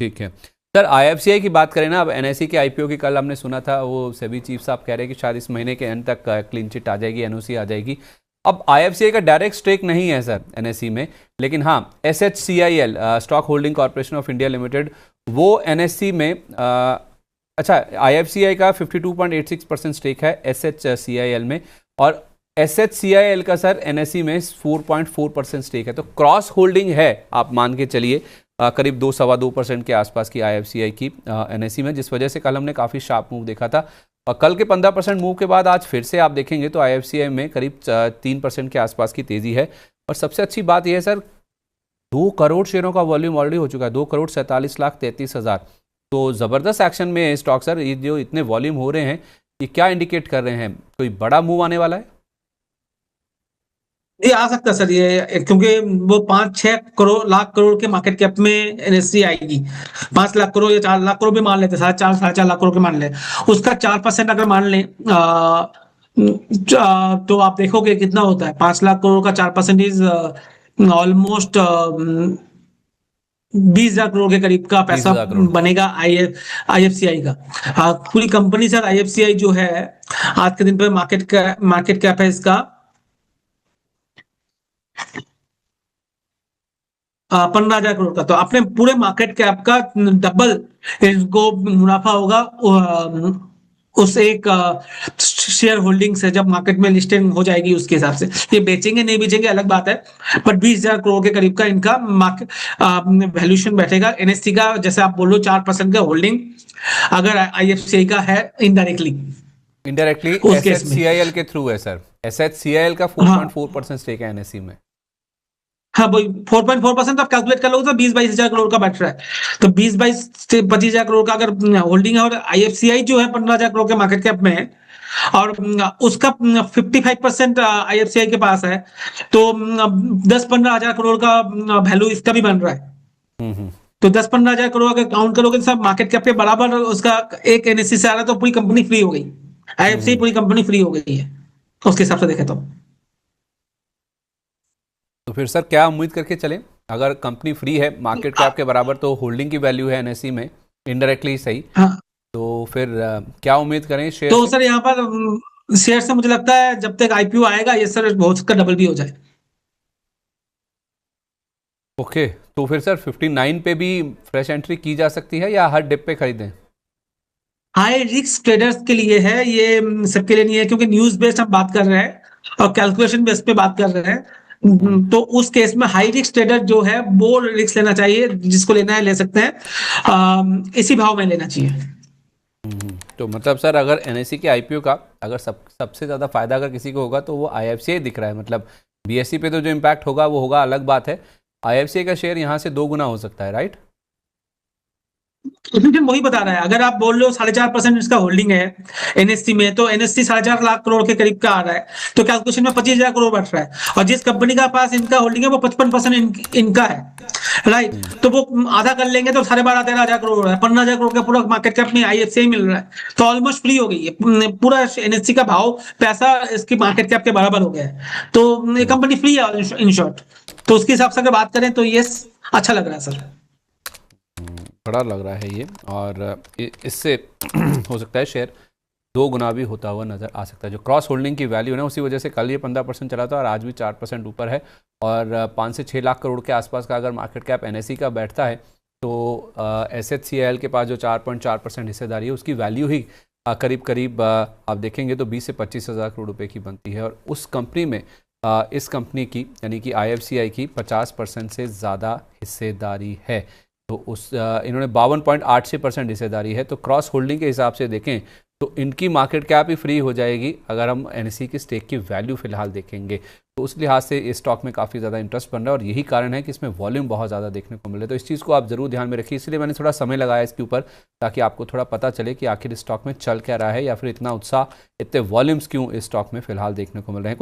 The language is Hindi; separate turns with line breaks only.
ठीक है सर, आईएफसीआई की बात करें ना, अब एनएसई के आईपीओ की कल हमने सुना था, वो सेबी चीफ साहब कह रहे हैं कि शायद इस महीने के एंड तक क्लीन चिट आ जाएगी, एनओसी आ जाएगी। अब आईएफसीआई का डायरेक्ट स्टेक नहीं है सर एनएसई में, लेकिन हाँ SHCIL stock holding corporation of India limited, वो एनएसई में अच्छा आईएफसीआई का 52.86% स्टेक है एसएचसीआईएल में, और एसएचसीआईएल का सर एनएसई में 4.4% स्टेक है। तो क्रॉस होल्डिंग है, आप मान के चलिए करीब 2-2.25% के आसपास की आईएफसीआई की एनएसई में, जिस वजह से कल हमने काफ़ी शार्प मूव देखा था। और कल के 15% मूव के बाद आज फिर से आप देखेंगे तो आईएफसीआई में करीब 3% के आसपास की तेज़ी है। और सबसे अच्छी बात यह है सर, 2 करोड़ शेयरों का वॉल्यूम ऑलरेडी हो चुका है, 2,47,33,000। तो ज़बरदस्त एक्शन में है स्टॉक सर। ये जो इतने वॉल्यूम हो रहे हैं, ये क्या इंडिकेट कर रहे हैं? कोई बड़ा मूव आने वाला है?
ये आ सकता है सर, ये क्योंकि वो 5-6 लाख करोड़ के मार्केट कैप में एनएससी आएगी। 5 लाख करोड़ या 4 लाख करोड़ भी मान लेते, 4.5 लाख करोड़ के मान ले, उसका 4% अगर मान लें तो आप देखोगे कितना होता है। 5 लाख करोड़ का 4% इज ऑलमोस्ट 20,000 करोड़ के करीब का पैसा
20,000 करोड़।
बनेगा आईएफसीआई का। पूरी कंपनी सर, आईएफसीआई जो है आज के दिन पे मार्केट कैप है इसका 15,000 करोड़ का। तो अपने पूरे मार्केट कैप का डबल इसको मुनाफा होगा उस एक शेयर होल्डिंग से, जब मार्केट में लिस्टिंग हो जाएगी उसके हिसाब से। ये बेचेंगे नहीं बेचेंगे अलग बात है, बट 20,000 करोड़ के करीब का इनका मार्केट वैल्यूएशन बैठेगा एनएससी का। जैसे आप बोलो 4% का होल्डिंग अगर आईएफसीआई का है इनडायरेक्टली
इनडायरेक्टली
उस केस में।
एसएचसीआईएल के थ्रू है सर। एसएचसीआईएल का
हाँ
4.4% स्टेक है एनएसई में।
हाँ वही 4.4% आप कैलकुलेट कर लोगे तो 20-22 हजार करोड़ का बैठ रहा है। तो 20-22 से 25 हजार करोड़ का अगर होल्डिंग है, और आईएफसीआई जो है 15,000 करोड़ के मार्केट कैप में है, और उसका 55% आईएफसीआई के पास है, तो 10-15 हजार करोड़ का वैल्यू इसका भी बन रहा है।
हम्म।
तो 10-15 हजार करोड़ अगर काउंट करोगे तो सब मार्केट कैप के बराबर उसका एक एनएससी से आ रहा है, तो पूरी कंपनी फ्री हो गई। आईएफसीआई
हम्म।
पूरी कंपनी फ्री हो गई है उसके हिसाब से देखे तो।
तो फिर सर क्या उम्मीद करके चलें? अगर कंपनी फ्री है मार्केट कैप के बराबर, तो होल्डिंग की वैल्यू है एनएसई में इनडायरेक्टली सही,
हाँ
तो फिर क्या उम्मीद करें शेयर
तो
से?
सर यहाँ पर शेयर से मुझे लगता है जब तक आईपीओ आएगा ये सर बहुत का डबल भी हो जाए।
ओके, तो फिर सर 59 पे भी फ्रेश एंट्री की जा सकती है या हर डिप पे खरीदें?
हाई रिस्क ट्रेडर्स के लिए है ये, सबके लिए नहीं है, क्योंकि न्यूज बेस्ड हम बात कर रहे हैं और कैलकुलेशन बेस पे बात कर रहे हैं।
हम्म।
तो उस केस में हाई रिस्क ट्रेडर जो है वो रिस्क लेना चाहिए, जिसको लेना है ले सकते हैं। इसी भाव में लेना चाहिए।
तो मतलब सर अगर एनएसई के आईपीओ का अगर सबसे ज़्यादा फायदा अगर किसी को होगा तो वो आईएफसीआई दिख रहा है। मतलब बीएसई पे तो जो इम्पैक्ट होगा वो होगा, अलग बात है। आईएफसीआई का शेयर यहाँ से 2 गुना हो सकता है, राइट?
मुझे वही बता रहा है, अगर आप बोल रहे हो 4.5% इसका होल्डिंग है एनएससी में, तो एनएससी 4.5 लाख करोड़ के करीब का आ रहा है, तो कैलकुलेशन में 25,000 करोड़ बैठ रहा है। और जिस कंपनी का पास इनका होल्डिंग है वो 55% इनका है, राइट। तो वो आधा कर लेंगे तो 12.5-13 हजार करोड़ है। 15,000 करोड़ का पूरा मार्केट कैप में आईएफसीआई मिल रहा है, तो ऑलमोस्ट फ्री हो गई है। पूरा एनएससी का भाव पैसा इसकी मार्केट कैप के बराबर हो गया है, तो ये कंपनी फ्री है इन शॉर्ट। तो उसके हिसाब से अगर बात करें तो ये अच्छा लग रहा है सर।
बड़ा लग रहा है ये, और इससे हो सकता है शेयर 2 गुना भी होता हुआ नज़र आ सकता है। जो क्रॉस होल्डिंग की वैल्यू है ना, उसी वजह से कल ये 15% चला था और आज भी 4% ऊपर है। और 5 से 6 लाख करोड़ के आसपास का अगर मार्केट कैप एनएसई का बैठता है, तो एसएचसीआईएल के पास जो 4.4% हिस्सेदारी है उसकी वैल्यू ही करीब करीब आप देखेंगे तो 20 से 25 हज़ार करोड़ रुपए की बनती है। और उस कंपनी में इस कंपनी की यानी कि आईएफसीआई की 50% से ज़्यादा हिस्सेदारी है। तो उस इन्होंने 52.86% हिस्सेदारी है। तो क्रॉस होल्डिंग के हिसाब से देखें तो इनकी मार्केट कैप ही फ्री हो जाएगी अगर हम एनएसई की स्टेक की वैल्यू फिलहाल देखेंगे। तो उस लिहाज से इस स्टॉक में काफ़ी ज़्यादा इंटरेस्ट बन रहा है, और यही कारण है कि इसमें वॉल्यूम बहुत ज़्यादा देखने को मिल रहा है। तो इस चीज़ को आप ज़रूर ध्यान में रखिए, इसलिए मैंने थोड़ा समय लगाया इसके ऊपर, ताकि आपको थोड़ा पता चले कि आखिर इस स्टॉक में चल क्या रहा है, या फिर इतना उत्साह, इतने वॉल्यूम्स क्यों इस स्टॉक में फिलहाल देखने को मिल रहे हैं।